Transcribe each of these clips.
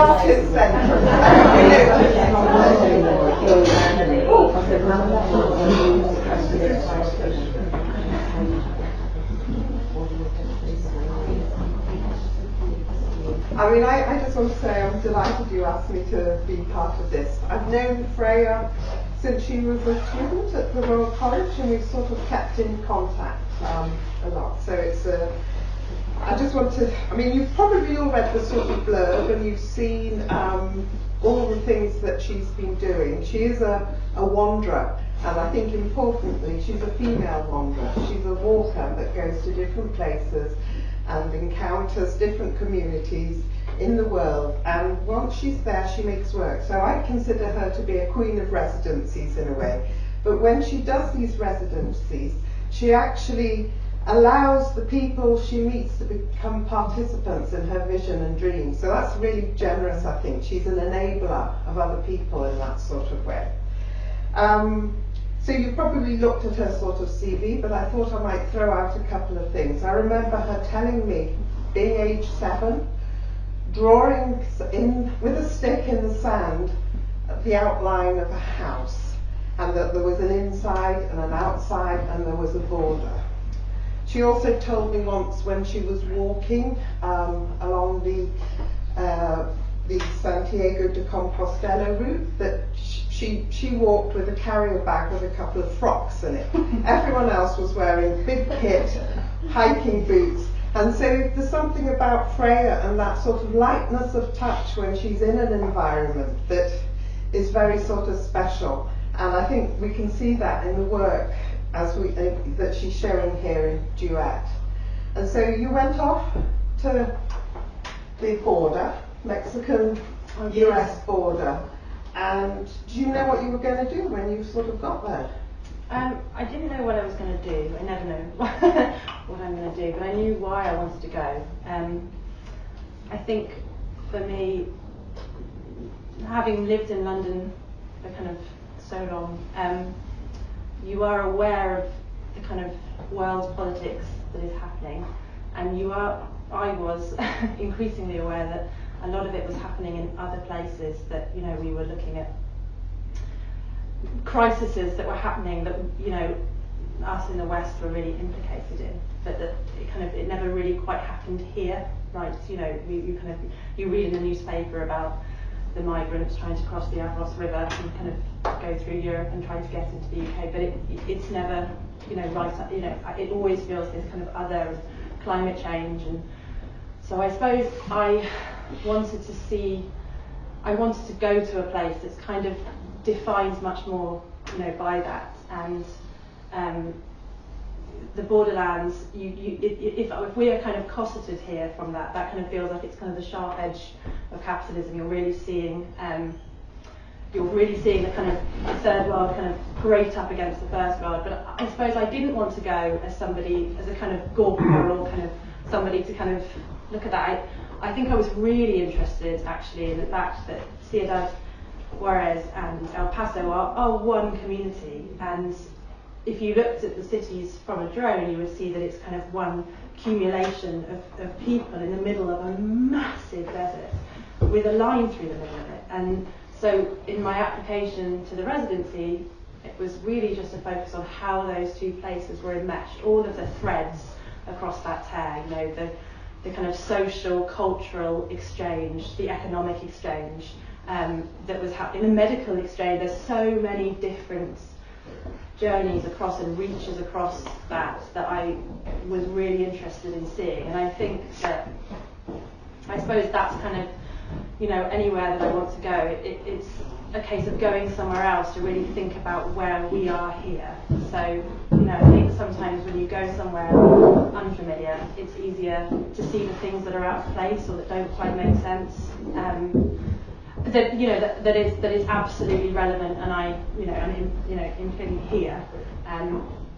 artist centre. I mean, I just want to say I'm delighted you asked me to be part of this. I've known Freya since she was a student at the Royal College, and we've sort of kept in contact a lot. So it's I just want to, I mean, you've probably all read the sort of blurb and you've seen all the things that she's been doing. She is a wanderer, and I think importantly, she's a female wanderer. She's a walker that goes to different places and encounters different communities in the world, and once she's there she makes work. So I consider her to be a queen of residencies in a way, but when she does these residencies she actually allows the people she meets to become participants in her vision and dream. So that's really generous, I think. She's an enabler of other people in that sort of way. So you've probably looked at her sort of CV, but I thought I might throw out a couple of things. I remember her telling me, being age 7, drawing with a stick in the sand the outline of a house, and that there was an inside and an outside and there was a border. She also told me once when she was walking along the Santiago de Compostela route that she walked with a carrier bag with a couple of frocks in it. Everyone else was wearing big kit, hiking boots, and so there's something about Freya and that sort of lightness of touch when she's in an environment that is very sort of special, and I think we can see that in the work as that she's showing here in Duet. And so you went off to the border, Mexican-US border, and do you know what you were going to do when you sort of got there? I didn't know what I was going to do. I never know what I'm going to do, but I knew why I wanted to go. I think for me, having lived in London for kind of so long, you are aware of the kind of world politics that is happening, and I was increasingly aware that a lot of it was happening in other places, that, you know, we were looking at crises that were happening that, you know, us in the West were really implicated in, but that it never really quite happened here, right? You know, you read in the newspaper about the migrants trying to cross the Avros River and kind of go through Europe and trying to get into the UK, but it's never, you know, right up, you know, it always feels this kind of other climate change. And so I suppose I wanted to go to a place that's kind of defined much more, you know, by that. And the borderlands, if we are kind of cosseted here from that kind of feels like it's kind of the sharp edge of capitalism. You're really seeing the kind of third world kind of grate up against the first world. But I suppose I didn't want to go as a kind of Gawker or kind of somebody to kind of look at that. I think I was really interested actually in the fact that Ciudad Juarez and El Paso are one community, and if you looked at the cities from a drone you would see that it's kind of one accumulation of people in the middle of a massive desert with a line through the middle of it. And so in my application to the residency it was really just a focus on how those two places were enmeshed, all of the threads across that tear, you know, the kind of social, cultural exchange, the economic exchange that was happening, the medical exchange. There's so many different journeys across and reaches across that I was really interested in seeing. And I think that, I suppose that's kind of, you know, anywhere that I want to go, it's a case of going somewhere else to really think about where we are here. So, you know, I think sometimes when you go somewhere unfamiliar, it's easier to see the things that are out of place or that don't quite make sense. That, you know, that is absolutely relevant, and I'm in here.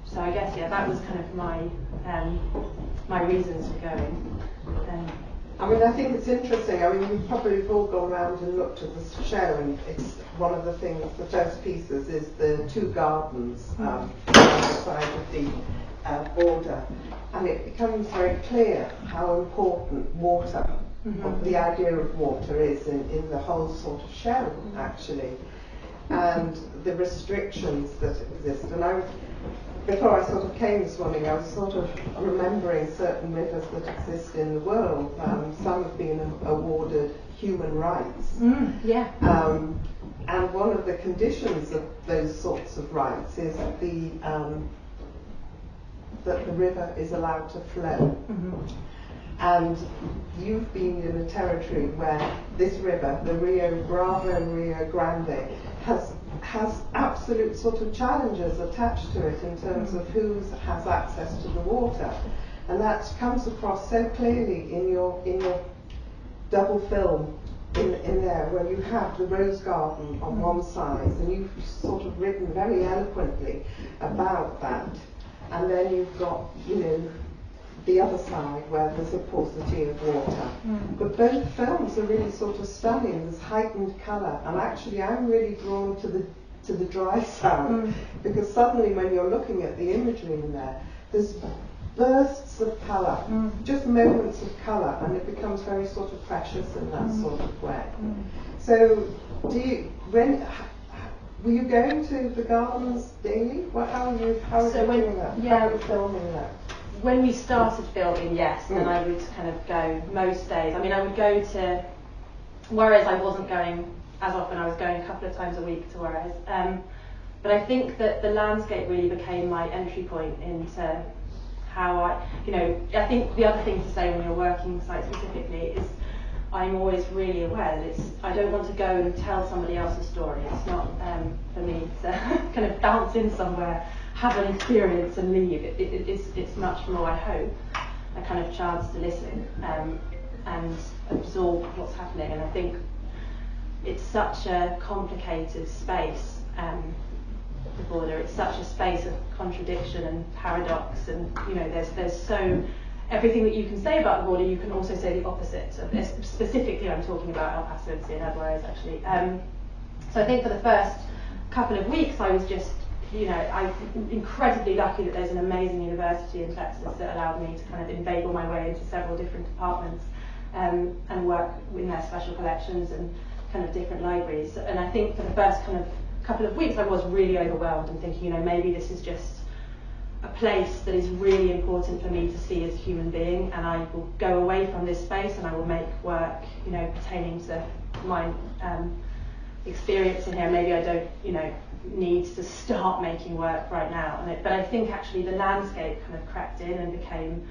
So I guess, yeah, that was kind of my reasons for going. I mean, I think it's interesting. I mean, we've probably all gone around and looked at the show, and it's one of the things, the first pieces is the two gardens on the side of the border, and it becomes very clear how important water what the idea of water is in the whole sort of shell, actually, and the restrictions that exist. And before I sort of came this morning, I was sort of remembering certain rivers that exist in the world. Some have been awarded human rights. And one of the conditions of those sorts of rights is that the river is allowed to flow. And you've been in a territory where this river, the Rio Grande, has absolute sort of challenges attached to it in terms of who has access to the water. And that comes across so clearly in your double film in there, where you have the rose garden on one side, and you've sort of written very eloquently about that. And then you've got, the other side where there's a paucity of water. But both films are really sort of stunning. There's heightened colour, and actually I'm really drawn to the dry side, because suddenly when you're looking at the imagery in there, there's bursts of colour, just moments of colour, and it becomes very sort of precious in that sort of way. So, were you going to the gardens daily? How are you doing that? How are you filming that? When we started filming, yes, then I would kind of go most days. I mean, I would go to Juarez. I wasn't going as often. I was going a couple of times a week to Juarez. But I think that the landscape really became my entry point into how I think the other thing to say when you're working site specifically is I'm always really aware that I don't want to go and tell somebody else's story. It's not for me to kind of bounce in somewhere, have an experience and leave. It's much more, I hope, a kind of chance to listen and absorb what's happening. And I think it's such a complicated space, the border. It's such a space of contradiction and paradox, and there's so everything that you can say about the border, you can also say the opposite of this. Specifically, I'm talking about El Paso and Ciudad Juarez, actually. So I think for the first couple of weeks, I was just, I'm incredibly lucky that there's an amazing university in Texas that allowed me to kind of inveigle my way into several different departments and work in their special collections and kind of different libraries. And I think for the first kind of couple of weeks, I was really overwhelmed and thinking, maybe this is just a place that is really important for me to see as a human being, and I will go away from this space and I will make work, pertaining to my experience in here. Maybe I don't, need to start making work right now. But I think actually the landscape kind of crept in and became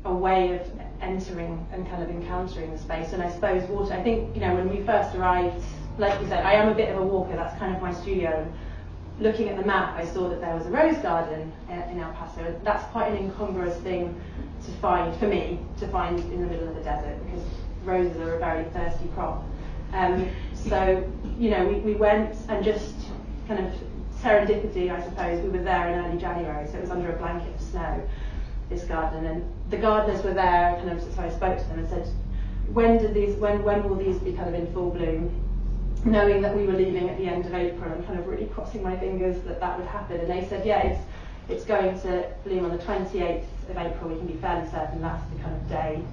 a way of entering and kind of encountering the space. And I suppose water, I think, when we first arrived, like you said, I am a bit of a walker, that's kind of my studio. Looking at the map, I saw that there was a rose garden in El Paso. That's quite an incongruous thing to find, for me, to find in the middle of the desert, because roses are a very thirsty crop. So, we went and just kind of serendipity, I suppose, we were there in early January, so it was under a blanket of snow, this garden, and the gardeners were there, kind of, so I spoke to them and said, when will these be kind of in full bloom? Knowing that we were leaving at the end of April and kind of really crossing my fingers that would happen. And they said, it's going to bloom on the 28th of April. We can be fairly certain that's the kind of day.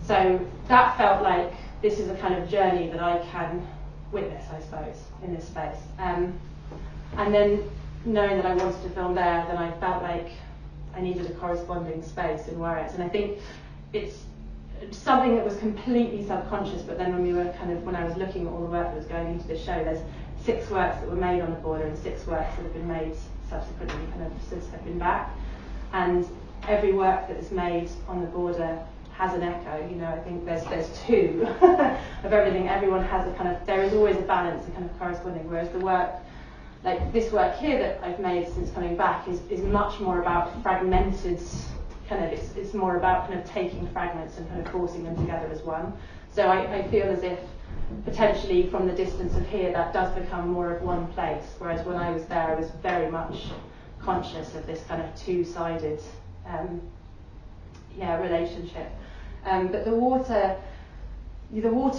So that felt like this is a kind of journey that I can witness, I suppose, in this space. And then knowing that I wanted to film there, then I felt like I needed a corresponding space in Juarez. And I think it's something that was completely subconscious, but then when I was looking at all the work that was going into the show, there's 6 works that were made on the border and 6 works that have been made subsequently kind of since I've been back. And every work that is made on the border has an echo. I think there's 2 of everything. Everyone has a kind of, there is always a balance, a kind of corresponding, whereas the work, like this work here that I've made since coming back is much more about fragmented kind of, it's more about kind of taking fragments and kind of forcing them together as one. So I feel as if potentially from the distance of here that does become more of one place, whereas when I was there I was very much conscious of this kind of two-sided relationship. But the water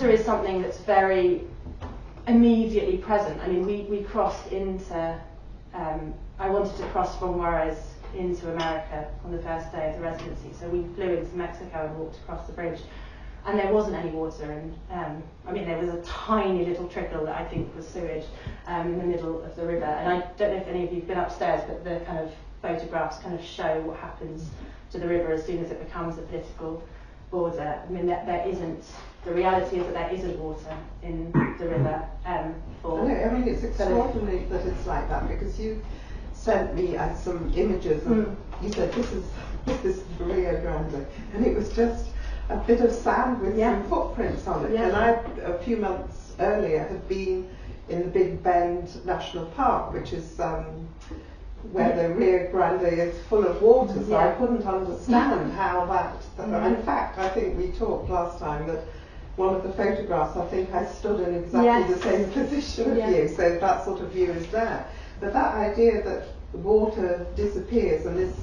is something that's very immediately present. I mean, we crossed into, I wanted to cross from Juarez into America on the first day of the residency, so we flew into Mexico and walked across the bridge. and there wasn't any water, and I mean, there was a tiny little trickle that I think was sewage in the middle of the river. And I don't know if any of you've been upstairs, but the kind of photographs kind of show what happens to the river as soon as it becomes a political border. I mean, there isn't. The reality is that there isn't water in the river. I mean, it's extraordinary that it's like that, because you sent me some images, and you said this is Freya Gabie, and it was just a bit of sand with some footprints on it. And I, a few months earlier, had been in the Big Bend National Park, which is where the Rio Grande is full of water, so I couldn't understand how that. In fact, I think we talked last time that one of the photographs, I think I stood in exactly the same position as you, so that sort of view is there. But that idea that water disappears, and this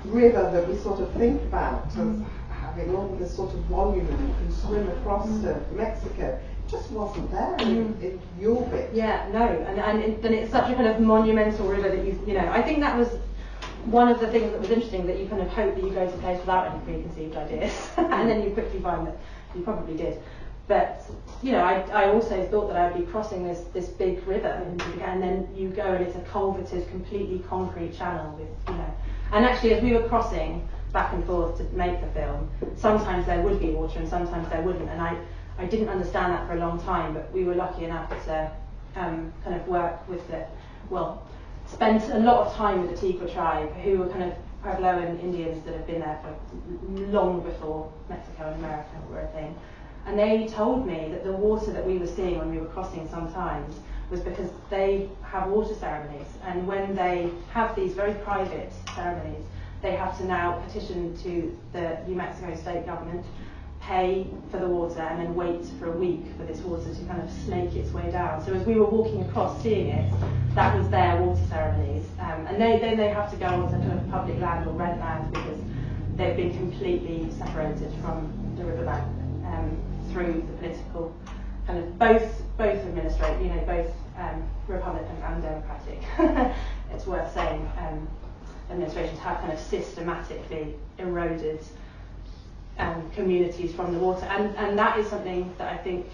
river that we sort of think about as having all this sort of volume and you can swim across to Mexico, just wasn't there in your bit. Yeah, no, and it's such a kind of monumental river that you know, I think that was one of the things that was interesting, that you kind of hope that you go to a place without any preconceived ideas, and then you quickly find that you probably did. But you know, I also thought that I'd be crossing this big river, and then you go and it's a culverted, completely concrete channel with, you know, and actually as we were crossing back and forth to make the film, sometimes there would be water and sometimes there wouldn't, and I didn't understand that for a long time, but we were lucky enough to kind of work with spent a lot of time with the Tigre tribe, who were kind of Puebloan Indians that have been there for long before Mexico and America were a thing. And they told me that the water that we were seeing when we were crossing sometimes was because they have water ceremonies, and when they have these very private ceremonies, they have to now petition to the New Mexico state government, pay for the water, and then wait for a week for this water to kind of snake its way down. So as we were walking across seeing it, that was their water ceremonies, and then they have to go onto kind of public land or rent land, because they've been completely separated from the riverbank through the political kind of both administration, you know, both Republican and Democratic. It's worth saying, administrations have kind of systematically eroded communities from the water, and that is something that I think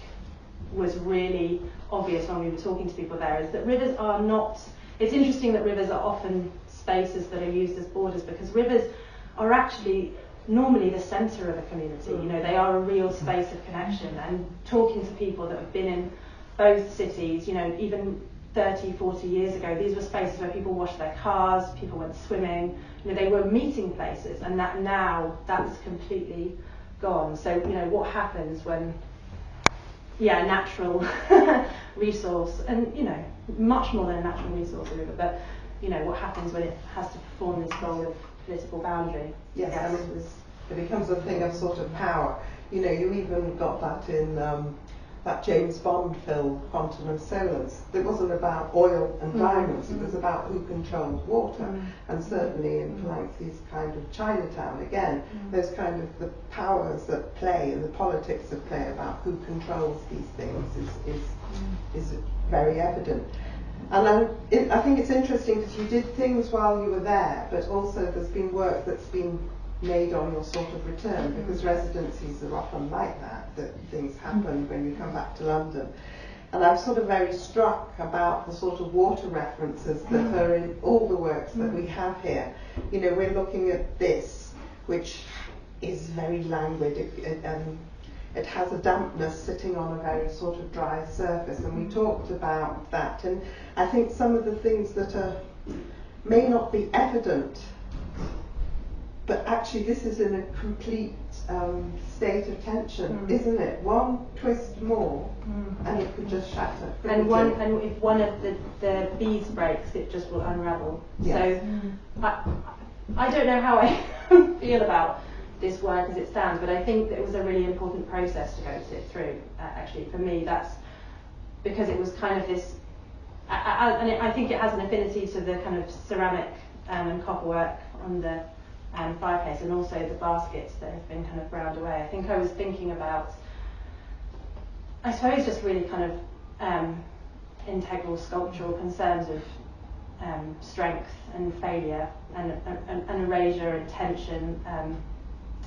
was really obvious when we were talking to people there, is that rivers are not. It's interesting that rivers are often spaces that are used as borders, because rivers are actually normally the centre of a community. You know, they are a real space of connection, and talking to people that have been in both cities, you know, even 30, 40 years ago, these were spaces where people washed their cars, people went swimming, you know, they were meeting places, and that now that's completely gone. So, you know, what happens when, natural resource, and, you know, much more than a natural resource, a river, but, you know, what happens when it has to perform this role of political boundary? Yes, I mean, it becomes a thing of sort of power. You know, you even got that in that James Bond film, Quantum of Solace. It wasn't about oil and diamonds, it was about who controlled water. And certainly in Polanski's kind of Chinatown, again, those kind of the powers that play and the politics that play about who controls these things is very evident. And I think it's interesting because you did things while you were there, but also there's been work that's been made on your sort of return, because residencies are often like that things happen when you come back to London. And I'm sort of very struck about the sort of water references that are in all the works that we have here. You know, we're looking at this, which is very languid. It has a dampness sitting on a very sort of dry surface, and we talked about that. And I think some of the things that may not be evident, but actually this is in a complete state of tension, isn't it? One twist more and it could just shatter. And if one of the beads breaks, it just will unravel. Yes. So I don't know how I feel about this work as it stands, but I think that it was a really important process to go through. Actually, for me, that's because it was kind of this, and I think it has an affinity to the kind of ceramic and copper work on the fireplace, and also the baskets that have been kind of ground away. I think I was thinking about, I suppose, just really kind of integral sculptural concerns of strength and failure and erasure and tension,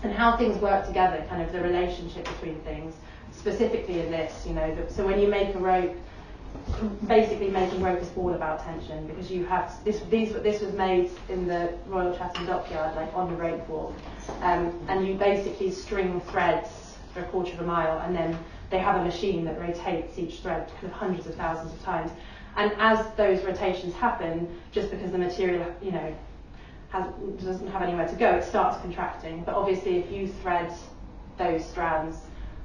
and how things work together, kind of the relationship between things, specifically in this, so when you make a rope, basically making rope is all about tension, because you have, this was made in the Royal Chatham Dockyard, like on the rope walk, and you basically string threads for a quarter of a mile, and then they have a machine that rotates each thread kind of hundreds of thousands of times. And as those rotations happen, just because the material, doesn't have anywhere to go, it starts contracting. But obviously, if you thread those strands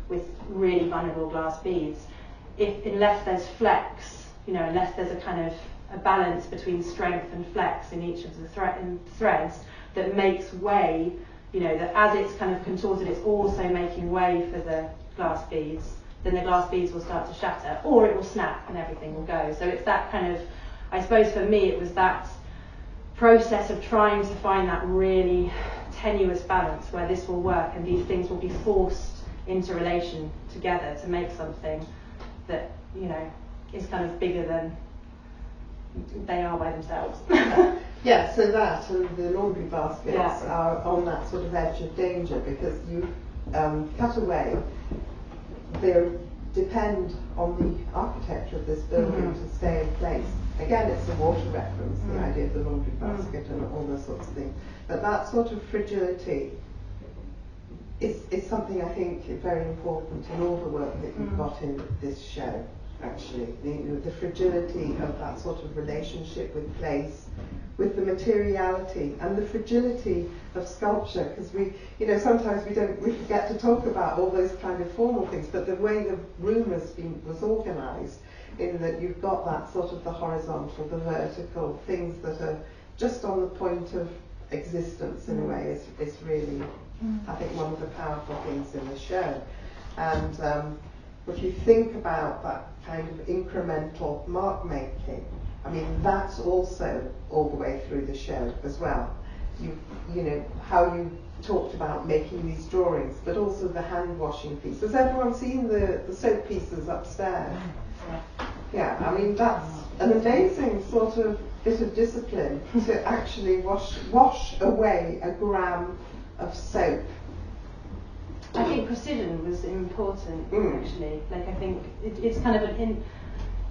with really vulnerable glass beads, unless there's flex, unless there's a kind of a balance between strength and flex in each of the threads that makes way, that as it's kind of contorted, it's also making way for the glass beads, then the glass beads will start to shatter, or it will snap and everything will go. So it's that kind of, I suppose for me, it was that process of trying to find that really tenuous balance where this will work and these things will be forced into relation together to make something that, is kind of bigger than they are by themselves. Yeah, so that and the laundry baskets are on that sort of edge of danger, because you cut away, they depend on the architecture of this building to stay in place. Again, it's a water reference, the idea of the laundry basket and all those sorts of things. But that sort of fragility is something I think very important in all the work that you've got in this show, actually. The fragility of that sort of relationship with place, with the materiality, and the fragility of sculpture, because sometimes we forget to talk about all those kind of formal things, but the way the room was organised, in that you've got that sort of the horizontal, the vertical, things that are just on the point of existence in a way, is really, I think, one of the powerful things in the show. And if you think about that kind of incremental mark making, I mean, that's also all the way through the show as well. How you talked about making these drawings, but also the hand washing piece. Has everyone seen the soap pieces upstairs? Yeah, I mean, that's an amazing sort of bit of discipline to actually wash away a gram of soap. I think precision was important, actually. Like, I think it's kind of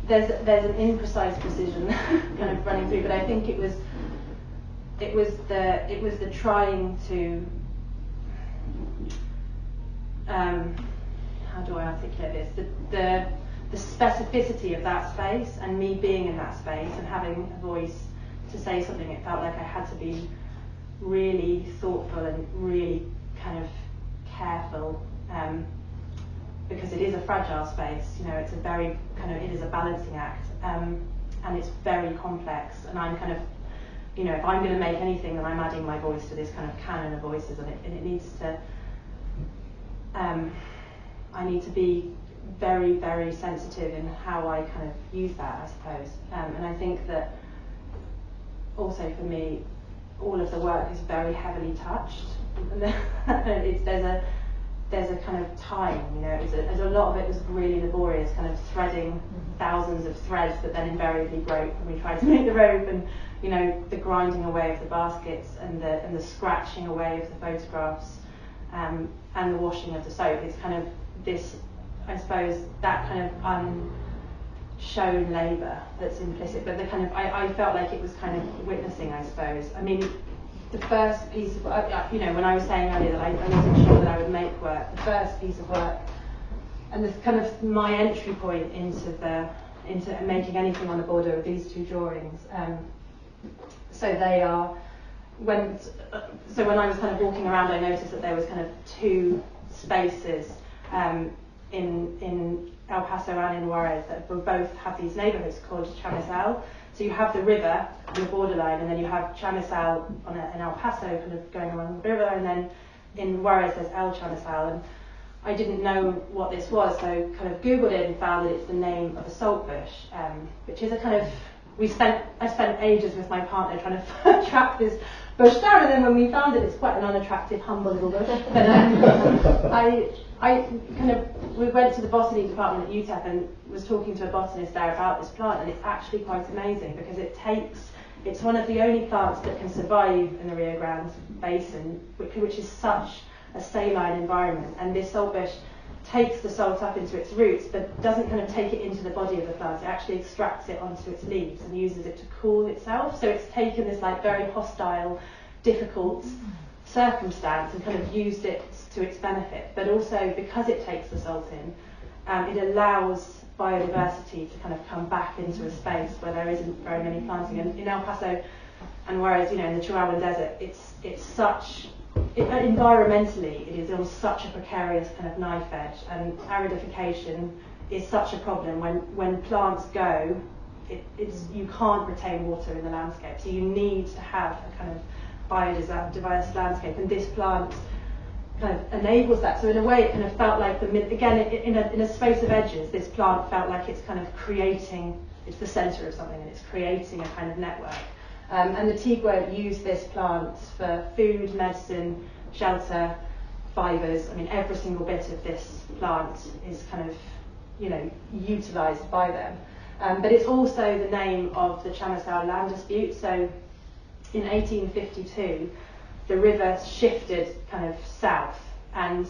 there's an imprecise precision kind of running through, but I think it was the trying to how do I articulate this? The specificity of that space, and me being in that space and having a voice to say something. It felt like I had to be really thoughtful and really kind of careful, because it is a fragile space. It's a very it is a balancing act, and it's very complex. And I'm kind of, if I'm going to make anything, then I'm adding my voice to this kind of canon of voices, and it needs to. I need to be very, very sensitive in how I kind of use that, I suppose. And I think that also for me, all of the work is very heavily touched. There's a kind of time, there's a lot of it was really laborious, kind of threading thousands of threads that then invariably broke when we tried to make the rope, and the grinding away of the baskets, and the scratching away of the photographs, and the washing of the soap. It's kind of this, I suppose, that kind of unshown labour that's implicit, but the kind of I felt like it was kind of witnessing, I suppose. I mean, the first piece of work, when I was saying earlier that I wasn't sure that I would make work, the first piece of work, and this kind of my entry point into making anything on the border of these two drawings. So they are, when I was kind of walking around, I noticed that there was kind of two spaces in El Paso and in Juarez that both have these neighbourhoods called Chamizal. So you have the river on the borderline, and then you have Chamizal in El Paso kind of going along the river, and then in Juarez there's El Chamizal. And I didn't know what this was, so kind of Googled it and found that it's the name of a salt bush, which is a kind of, I spent ages with my partner trying to track this bush down, and then when we found it, it's quite an unattractive, humble little bush. But we went to the botany department at UTEP and was talking to a botanist there about this plant, and it's actually quite amazing because it's one of the only plants that can survive in the Rio Grande Basin, which is such a saline environment, and this saltbush takes the salt up into its roots, but doesn't kind of take it into the body of the plant. It actually extracts it onto its leaves and uses it to cool itself. So it's taken this like very hostile, difficult circumstance and kind of used it to its benefit. But also because it takes the salt in, it allows biodiversity to kind of come back into a space where there isn't very many planting. And in El Paso, and whereas in the Chihuahuan Desert, it's such environmentally, it is on such a precarious kind of knife edge, and aridification is such a problem. When plants go, you can't retain water in the landscape, so you need to have a kind of biodiverse landscape, and this plant kind of enables that. So in a way, it kind of felt like in a space of edges, this plant felt like it's kind of creating, it's the centre of something, and it's creating a kind of network. And the Tigua use this plant for food, medicine, shelter, fibres. I mean, every single bit of this plant is kind of, utilised by them. But it's also the name of the Chamasao land dispute. So in 1852, the river shifted kind of south, and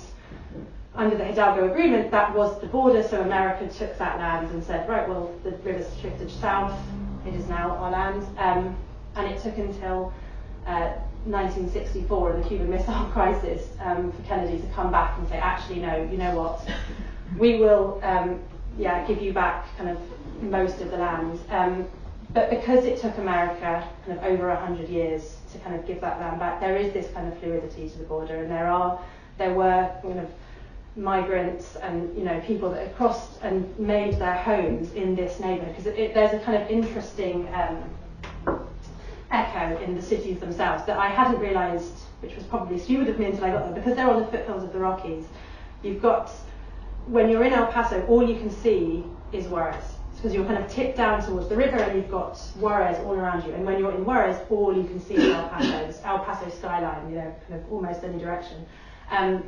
under the Hidalgo Agreement, that was the border. So America took that land and said, right, well, the river's shifted south, it is now our land. And it took until 1964 and the Cuban Missile Crisis for Kennedy to come back and say, actually, no, you know what, we will give you back kind of most of the land. But because it took America kind of over 100 years to kind of give that land back, there is this kind of fluidity to the border, and there were kind of migrants and people that had crossed and made their homes in this neighbourhood, because there's a kind of interesting echo in the cities themselves that I hadn't realised, which was probably stupid of me until I got there, because they're on the foothills of the Rockies. When you're in El Paso, all you can see is Juarez, because you're kind of tipped down towards the river and you've got Juarez all around you. And when you're in Juarez, all you can see is El Paso skyline, kind of almost any direction. And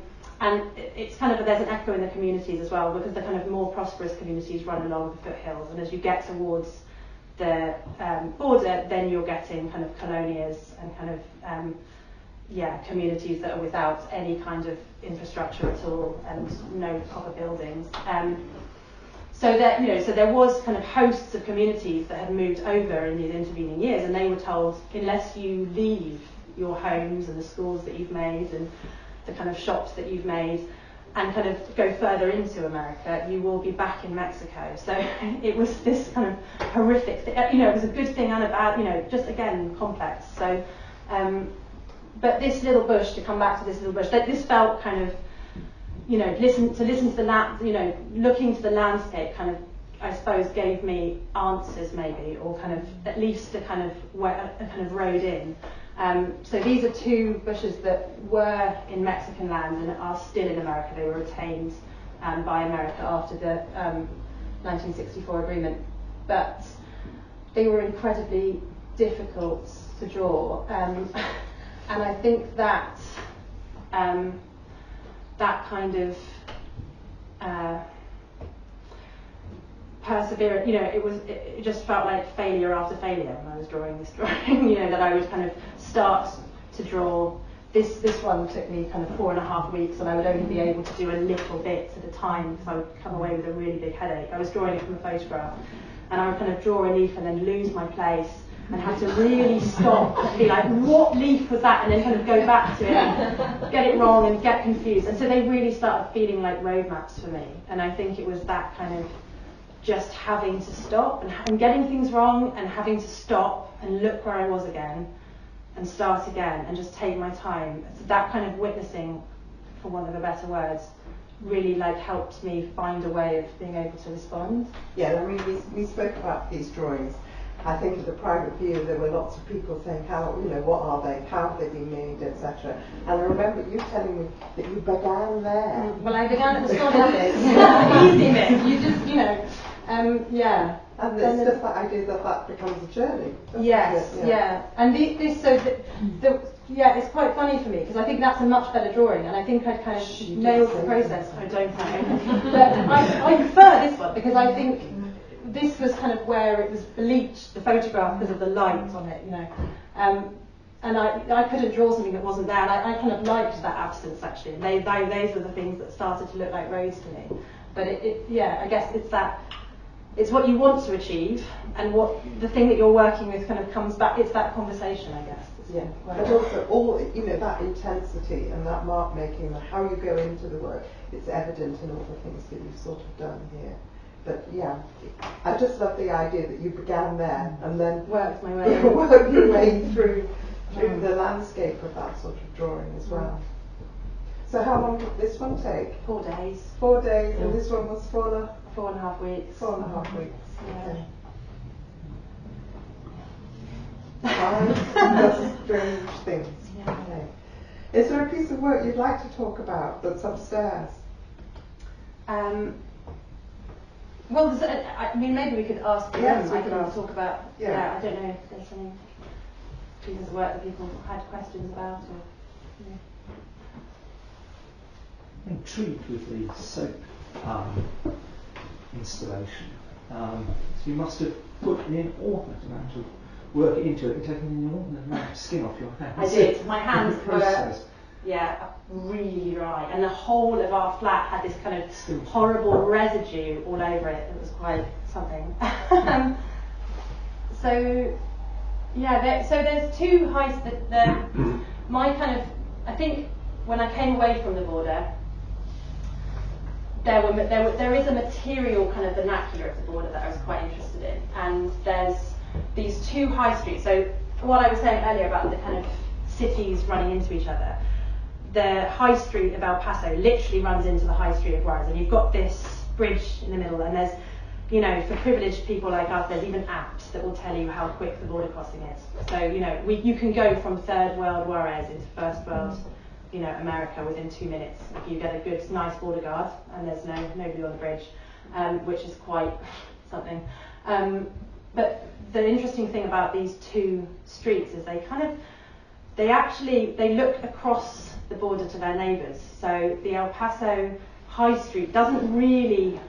it's kind of, there's an echo in the communities as well, because the kind of more prosperous communities run along the foothills, and as you get towards the border, then you're getting kind of colonias and kind of communities that are without any kind of infrastructure at all and no proper buildings. So there was kind of hosts of communities that had moved over in these intervening years, and they were told, unless you leave your homes and the schools that you've made and the kind of shops that you've made and kind of go further into America, you will be back in Mexico. So it was this kind of horrific thing. It was a good thing and a bad, just again, complex. So, but this little bush, to come back to this little bush, this felt kind of, listen to the land, looking to the landscape kind of, I suppose, gave me answers maybe, or kind of at least a kind of road in. So these are two bushes that were in Mexican land and are still in America. They were retained by America after the 1964 agreement, but they were incredibly difficult to draw, and I think that that kind of perseverance, it just felt like failure after failure when I was drawing this drawing, that I would kind of start to draw. This one took me kind of 4.5 weeks, and I would only be able to do a little bit at a time because I would come away with a really big headache. I was drawing it from a photograph, and I would kind of draw a leaf and then lose my place and have to really stop and be like, what leaf was that? And then kind of go back to it and get it wrong and get confused. And so they really started feeling like roadmaps for me. And I think it was that kind of just having to stop and getting things wrong and having to stop and look where I was again and start again and just take my time. So that kind of witnessing, for want of a better word, really helped me find a way of being able to respond. Yeah, I mean, we spoke about these drawings. I think at the private view there were lots of people saying, how, what are they, how have they been made, etc. And I remember you telling me that you began there. Well, I began at the solid bit, easy bit. You just, yeah. And it's just that idea that becomes a journey. Yes, yeah. And it's quite funny for me because I think that's a much better drawing, and I think I'd kind of nailed the process. I don't know. But I prefer this one because I think this was kind of where it was bleached, the photograph, because of the light on it, and I couldn't draw something that wasn't there, and I kind of liked that absence actually. And those were the things that started to look like roads to me. But yeah, I guess it's what you want to achieve, and what the thing that you're working with kind of comes back. It's that conversation, I guess. Yeah, and also all that intensity and that mark making, and how you go into the work, it's evident in all the things that you've sort of done here. But yeah, I just love the idea that you began there and then worked my way worked your way through the landscape of that sort of drawing as well. So how long did this one take? 4 days. 4 days, and this one was 4.5 weeks. 4.5 weeks. Yeah. Okay. That's strange things. Yeah. Okay. Is there a piece of work you'd like to talk about that's upstairs? Well, I mean, maybe we could ask them. Yes, we I could can ask. talk about. Yeah. Yeah, I don't know if there's any pieces of work that people had questions about. Or, yeah. I'm intrigued with the soap installation. So you must have put an inordinate amount of work into it and taken an inordinate amount of skin off your hands. I did. My hands were process. really dry, and the whole of our flat had this kind of horrible residue all over it. It was quite something. So there's two heights that my kind of, I think when I came away from the border, there is a material kind of vernacular of the border that I was quite interested in, and there's these two high streets. So what I was saying earlier about the kind of cities running into each other, the high street of El Paso literally runs into the high street of Juarez, and you've got this bridge in the middle, and there's, for privileged people like us, there's even apps that will tell you how quick the border crossing is. So, you can go from third world Juarez into first world, America within 2 minutes if you get a good, nice border guard, and there's nobody on the bridge, which is quite something. But the interesting thing about these two streets is they look across the border to their neighbours. So the El Paso High Street doesn't really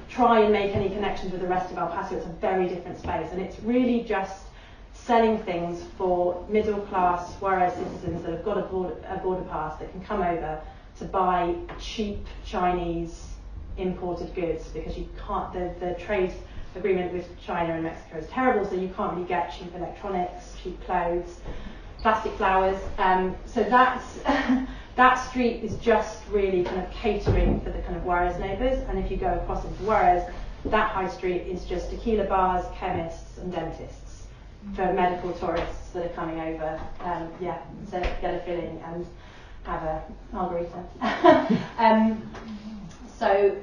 try and make any connections with the rest of El Paso. It's a very different space, and it's really just selling things for middle class Juarez citizens that have got a border pass that can come over to buy cheap Chinese imported goods, because you can't, the trade agreement with China and Mexico is terrible, so you can't really get cheap electronics, cheap clothes, plastic flowers. So that street is just really kind of catering for the kind of Juarez neighbours, and if you go across into Juarez, that high street is just tequila bars, chemists and dentists for medical tourists that are coming over, to get a filling and have a margarita. So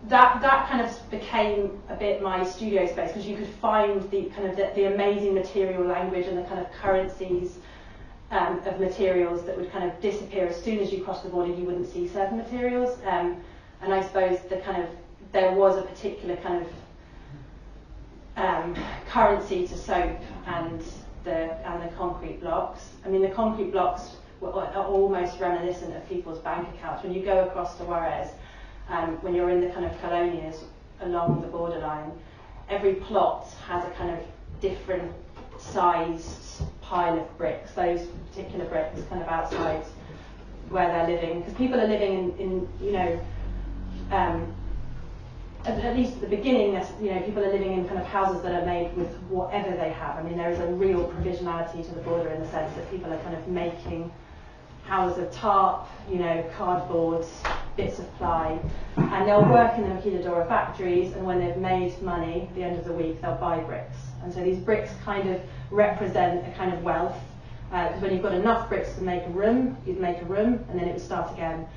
that kind of became a bit my studio space, because you could find the kind of the amazing material language and the kind of currencies of materials that would kind of disappear as soon as you cross the border. You wouldn't see certain materials, and I suppose there was a particular kind of currency to soap and the concrete blocks. I mean, the concrete blocks are almost reminiscent of people's bank accounts. When you go across to Juarez, when you're in the kind of colonias along the borderline, every plot has a kind of different sized pile of bricks. Those particular bricks kind of outside where they're living, because people are living in at least at the beginning, people are living in kind of houses that are made with whatever they have. I mean, there is a real provisionality to the border in the sense that people are kind of making houses of tarp, cardboard, bits of ply, and they'll work in the maquiladora factories, and when they've made money at the end of the week, they'll buy bricks. And so these bricks kind of represent a kind of wealth, because when you've got enough bricks to make a room, you'd make a room, and then it would start again.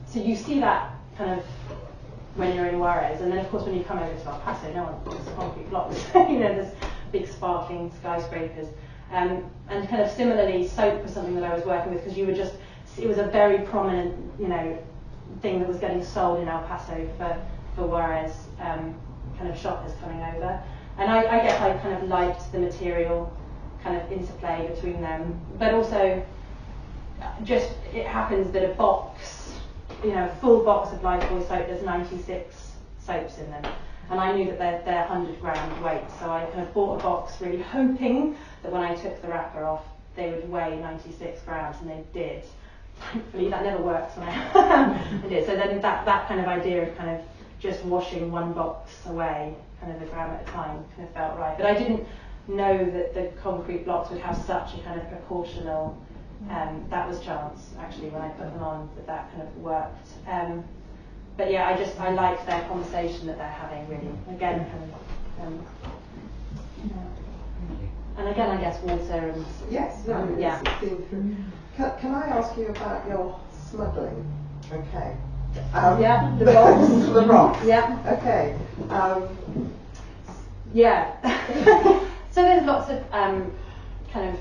So you see that kind of when you're in Juarez, and then of course when you come over to El Paso, no one puts concrete blocks. There's big sparkling skyscrapers, and kind of similarly, soap was something that I was working with, because it was a very prominent, thing that was getting sold in El Paso for Juarez kind of shoppers coming over, and I guess I kind of liked the material kind of interplay between them, but also just it happens that a box. A full box of Lifebuoy soap, there's 96 soaps in them. And I knew that they're 100 gram weight, so I kind of bought a box really hoping that when I I took the wrapper off, they would weigh 96 grams, and they did. Thankfully, that never worked when I did. So then that kind of idea of kind of just washing one box away, kind of a gram at a time, kind of felt right. But I didn't know that the concrete blocks would have such a kind of proportional. That was chance actually when I put them on that kind of worked. But yeah, I liked their conversation that they're having really. Again, and again, I guess water and yes, no, yeah. it's been through. Can I ask you about your smuggling? Okay. Yeah, the rocks. The rocks. Yeah. Okay. Yeah. So there's lots of kind of,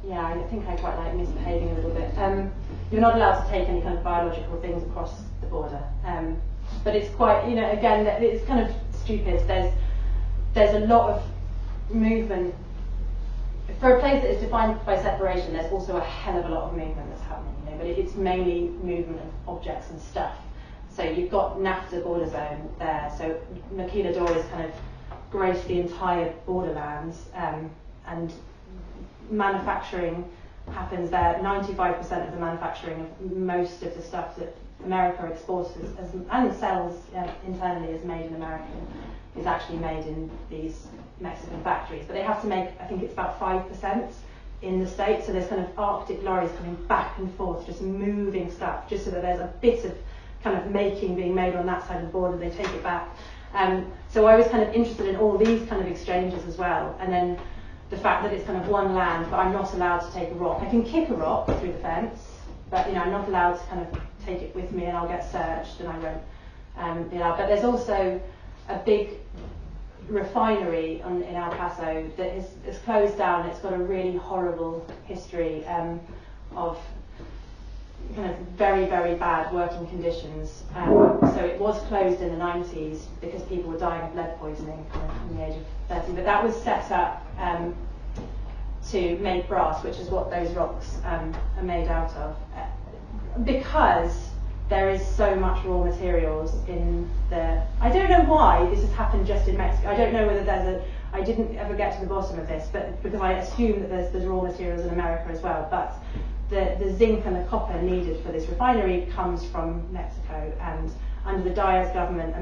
yeah, I think I quite like misbehaving a little bit. You're not allowed to take any kind of biological things across the border. But it's quite, you know, again, it's kind of stupid. There's a lot of movement. For a place that is defined by separation, there's also a hell of a lot of movement that's happening, you know, but it's mainly movement of objects and stuff. So you've got NAFTA border zone there, so Maquiladora kind of graced the entire borderlands, and manufacturing happens there. 95% of the manufacturing of most of the stuff that America exports and sells internally is made in America, is actually made in these Mexican factories. But they have to make, I think it's about 5% in the States, so there's kind of Arctic lorries coming back and forth, just moving stuff, just so that there's a bit of kind of making being made on that side of the border, they take it back. So I was kind of interested in all these kind of exchanges as well, and then the fact that it's kind of one land, but I'm not allowed to take a rock. I can kick a rock through the fence, but you know, I'm not allowed to kind of take it with me, and I'll get searched, and I won't be allowed. But there's also a big refinery in El Paso that is closed down. It's got a really horrible history of kind of very, very bad working conditions. So it was closed in the 90s because people were dying of lead poisoning kind of from the age of 30. But that was set up to make brass, which is what those rocks are made out of. Because there is so much raw materials in the... I don't know why this has happened just in Mexico. I don't know whether there's I didn't ever get to the bottom of this, but because I assume that there's raw materials in America as well. But the zinc and the copper needed for this refinery comes from Mexico, and under the Diaz government,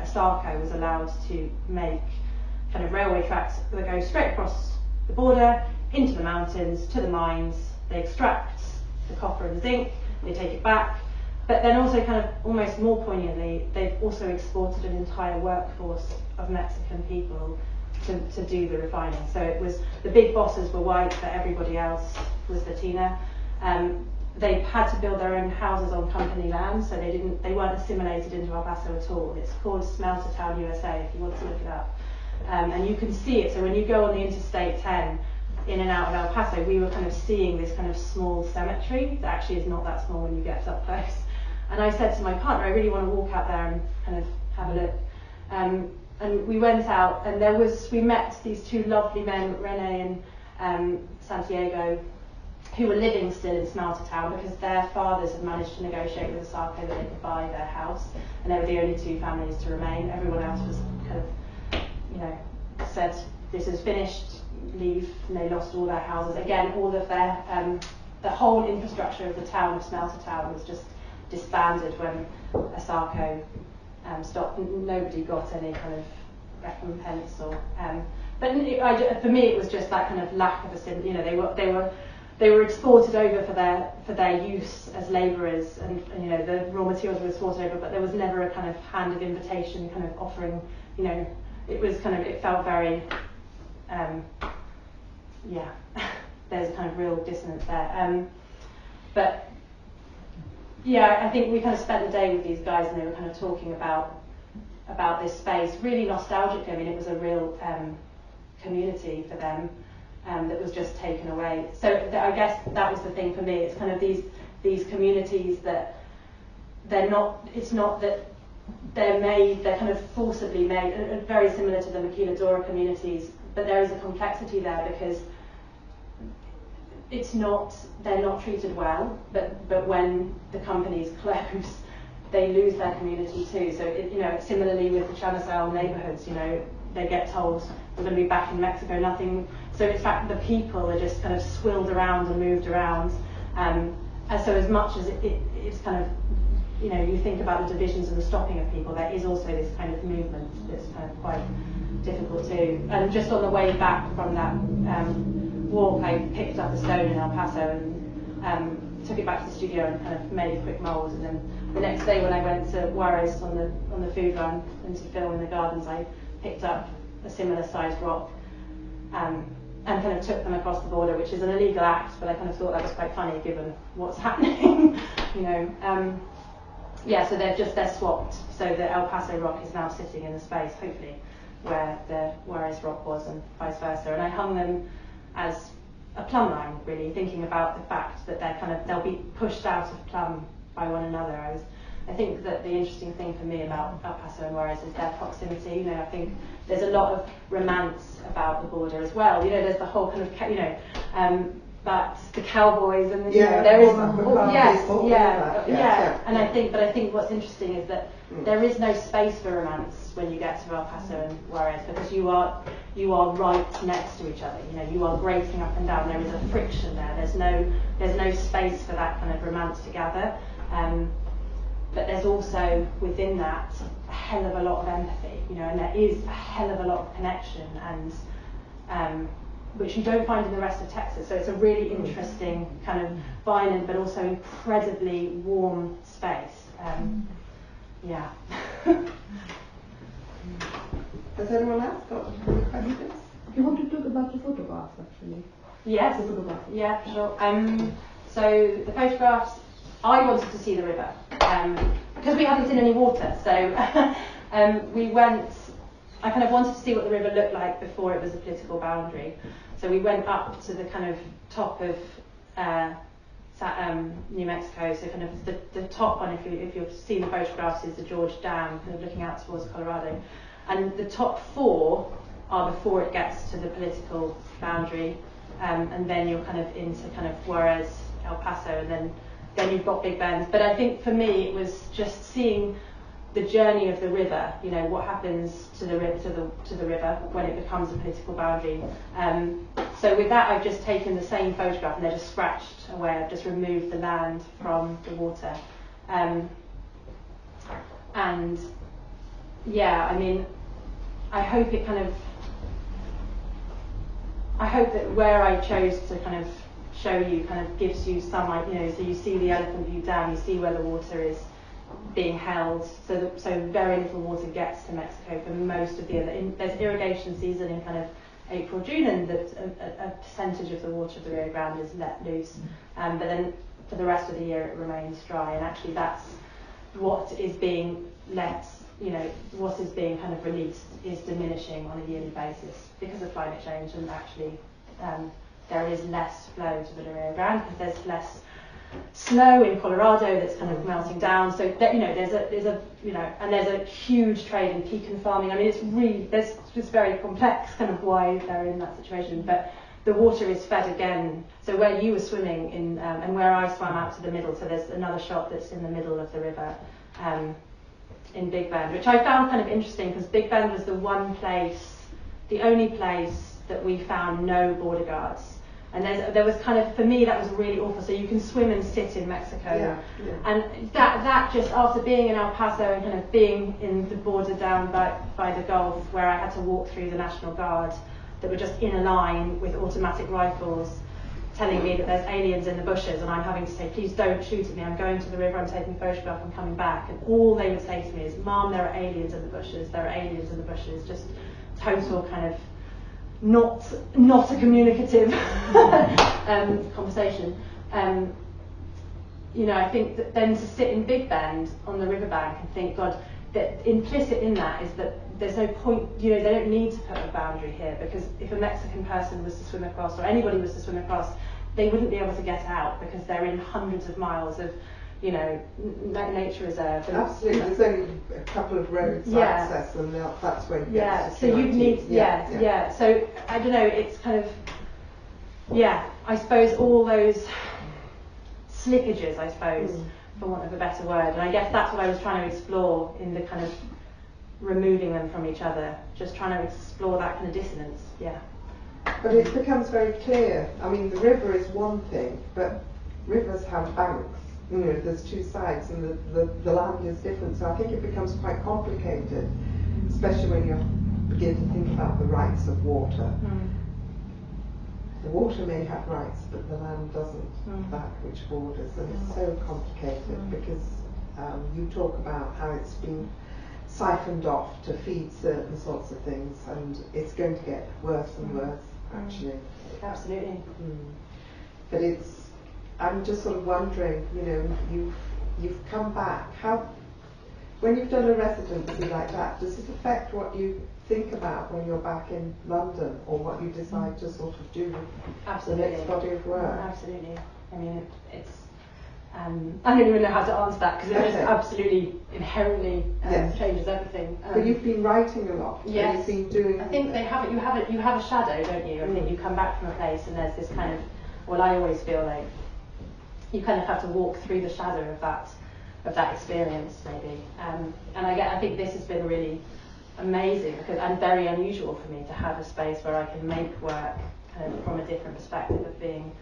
Sarco was allowed to make kind of railway tracks that go straight across the border, into the mountains, to the mines. They extract the copper and the zinc, they take it back, but then also kind of almost more poignantly, they've also exported an entire workforce of Mexican people to do the refining. So it was, the big bosses were white, but everybody else was Latina. They had to build their own houses on company land, so they weren't assimilated into El Paso at all. It's called Smelter Town USA if you want to look it up. And you can see it, so when you go on the Interstate 10 in and out of El Paso, we were kind of seeing this kind of small cemetery that actually is not that small when you get up close. And I said to my partner, I really want to walk out there and kind of have a look. And we went out, and we met these two lovely men, Rene and Santiago, who were living still in Smelter Town because their fathers had managed to negotiate with the Sarco that they could buy their house, and they were the only two families to remain. Everyone else was kind of, you know, said, this is finished, leave, and they lost all their houses. Again, all of their, the whole infrastructure of the town of Smelter Town was just disbanded when Sarco stopped. Nobody got any kind of recompense or, but for me it was just that kind of lack of you know, they were exported over for their use as labourers, and you know, the raw materials were exported over, but there was never a kind of hand of invitation kind of offering, you know, it felt very, yeah, there's a kind of real dissonance there. But yeah, I think we kind of spent the day with these guys, and they were kind of talking about this space, really nostalgic. I mean, it was a real community for them. That was just taken away. So I guess that was the thing for me. It's kind of these communities that it's not that they're made, they're kind of forcibly made, very similar to the Maquiladora communities, but there is a complexity there because they're not treated well, but when the companies close, they lose their community too. So you know, similarly with the Chanisal neighbourhoods, you know, they get told we're going to be back in Mexico, nothing. So in fact, the people are just kind of swilled around and moved around. And so as much as it's kind of, you know, you think about the divisions and the stopping of people, there is also this kind of movement that's kind of quite difficult too. And just on the way back from that walk, I picked up a stone in El Paso and took it back to the studio and kind of made a quick mould. And then the next day when I went to Juarez on the food run and to film in the gardens, I picked up a similar sized rock and kind of took them across the border, which is an illegal act, but I kind of thought that was quite funny given what's happening, you know. Yeah, so they're swapped. So the El Paso rock is now sitting in the space, hopefully, where the Juarez rock was, and vice versa. And I hung them as a plumb line, really, thinking about the fact that they'll be pushed out of plumb by one another. I think that the interesting thing for me about El Paso and Juarez is their proximity. You know, I think there's a lot of romance about the border as well. You know, there's the whole kind of, you know, but the cowboys and you know, there is and I think what's interesting is that there is no space for romance when you get to El Paso and Juarez, because you are right next to each other. You know, you are grating up and down. There is a friction there. There's no space for that kind of romance to gather. But there's also within that a hell of a lot of empathy. You know, and there is a hell of a lot of connection and. Which you don't find in the rest of Texas. So it's a really interesting kind of violent but also incredibly warm space. Yeah. Has anyone else got any questions? You want to talk about the photographs, actually? Yes. Yeah, sure. So the photographs, I wanted to see the river because we hadn't seen any water. So we went. I kind of wanted to see what the river looked like before it was a political boundary. So we went up to the kind of top of New Mexico. So kind of the top one, if you've seen the photographs, is the George Dam, kind of looking out towards Colorado. And the top four are before it gets to the political boundary. And then you're kind of into kind of Juarez, El Paso, and then you've got Big Bend. But I think for me it was just seeing the journey of the river, you know, what happens to the river when it becomes a political boundary. So with that, I've just taken the same photograph and they're just scratched away. I've just removed the land from the water. And yeah, I mean, I hope that where I chose to kind of show you kind of gives you some, you know, so you see the Elephant View Dam, you see where the water is being held, so very little water gets to Mexico for most of the year. There's irrigation season in kind of April, June, and a percentage of the water of the Rio Grande is let loose. But then for the rest of the year it remains dry, and actually that's what is being let, you know, what is being kind of released is diminishing on a yearly basis because of climate change, and actually there is less flow to the Rio Grande because there's less snow in Colorado that's kind of melting down. So that, you know, there's a you know, and there's a huge trade in pecan farming. I mean, it's just very complex kind of why they're in that situation. But the water is fed again. So where you were swimming in and where I swam out to the middle, so there's another shot that's in the middle of the river in Big Bend, which I found kind of interesting because Big Bend was the only place that we found no border guards. And there was kind of, for me, that was really awful. So you can swim and sit in Mexico. And that just, after being in El Paso and kind of being in the border down by the Gulf, where I had to walk through the National Guard that were just in a line with automatic rifles telling me that there's aliens in the bushes, and I'm having to say, please don't shoot at me, I'm going to the river, I'm taking a photograph, I'm coming back. And all they would say to me is, Mom, there are aliens in the bushes, there are aliens in the bushes. Just total kind of not a communicative conversation. You know, I think that then to sit in Big Bend on the riverbank and think, God, that implicit in that is that there's no point, you know, they don't need to put a boundary here, because if a Mexican person was to swim across, or anybody was to swim across, they wouldn't be able to get out because they're in hundreds of miles of, you know, nature reserve. Absolutely, there's only a couple of roads access, and that's where you get so you'd need, So I don't know, it's kind of, I suppose all those slippages, I suppose, for want of a better word, and I guess that's what I was trying to explore in the kind of removing them from each other, just trying to explore that kind of dissonance. Yeah. But it becomes very clear. I mean, the river is one thing, but rivers have banks. You know, there's two sides, and the land is different. So I think it becomes quite complicated, especially when you begin to think about the rights of water. The water may have rights, but the land doesn't. That which borders, and it's so complicated because you talk about how it's been siphoned off to feed certain sorts of things, and it's going to get worse and worse, actually. Absolutely. But I'm just sort of wondering, you know, you've come back. When you've done a residency like that, does it affect what you think about when you're back in London, or what you decide to sort of do with the next body of work? Absolutely. I mean, it's. I don't even know how to answer that because it just absolutely inherently changes everything. But you've been writing a lot. Yes. You've been doing. I think they have it. You have a shadow, don't you? I think you come back from a place and there's this kind of. Well, I always feel like you kind of have to walk through the shadow of that experience, maybe. And I think this has been really amazing and very unusual for me to have a space where I can make work kind of from a different perspective of being.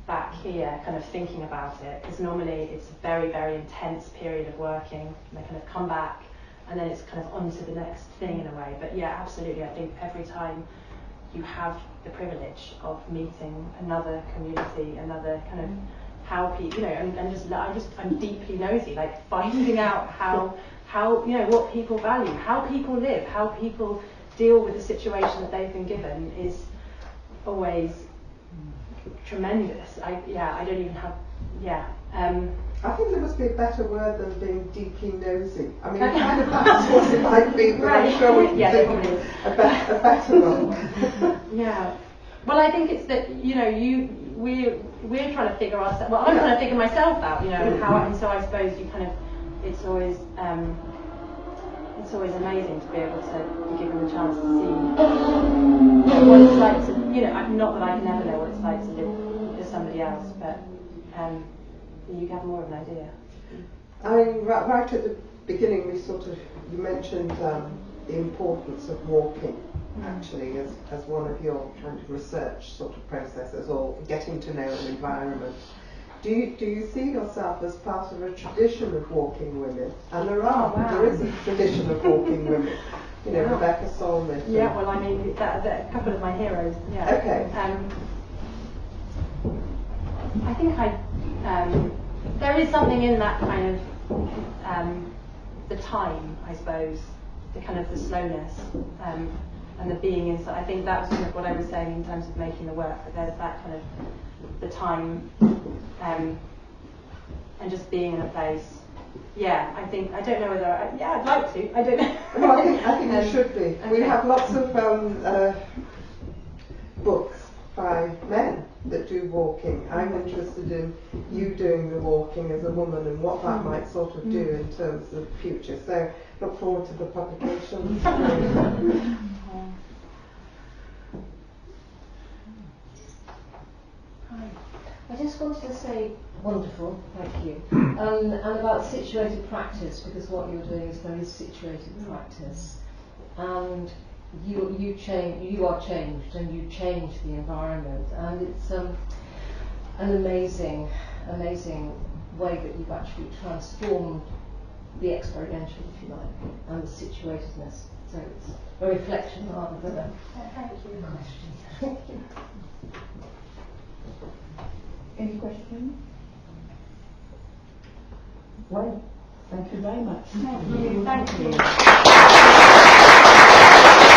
Back here kind of thinking about it, because normally it's a very, very intense period of working, and I kind of come back and then it's kind of on to the next thing in a way. But yeah, absolutely, I think every time you have the privilege of meeting another community, another kind of how people, you know, and I'm deeply nosy, like finding out how you know what people value, how people live, how people deal with the situation that they've been given is always tremendous. I don't even have. I think there must be a better word than being deeply nosy. I mean, kind of that's what it might be, but I'm sure we can think a better one. Yeah. Well, I think it's that, you know, we're trying to figure ourselves. Well, I'm trying to figure myself out, you know, and so I suppose you kind of, it's always amazing to be able to be given the chance to see what it's like to, you know, not that I can ever know what it's like to live with somebody else, but you have more of an idea. Right at the beginning, you mentioned the importance of walking, actually, as one of your kind of research sort of processes, or getting to know an environment. Do you see yourself as part of a tradition of walking women? And there is a tradition of walking women. You know, Rebecca Solnit. Yeah, well, I mean, a couple of my heroes. Yeah. Okay. I think there is something in that kind of the time, I suppose, the kind of the slowness and the being inside. I think that was kind of what I was saying in terms of making the work. That there's that kind of the time and just being in a place. Yeah, I don't know whether I'd like to. I don't know. Well, I think you should be. Okay. We have lots of books by men that do walking. I'm interested in you doing the walking as a woman and what that might sort of do in terms of the future. So look forward to the publications. I just wanted to say wonderful, thank you, and about situated practice, because what you're doing is very situated practice, and you are changed, and you change the environment, and it's an amazing way that you've actually transformed the experiential, if you like, and the situatedness. So it's a reflection rather than a question. Thank you. Any questions? Well, thank you very much. Thank you.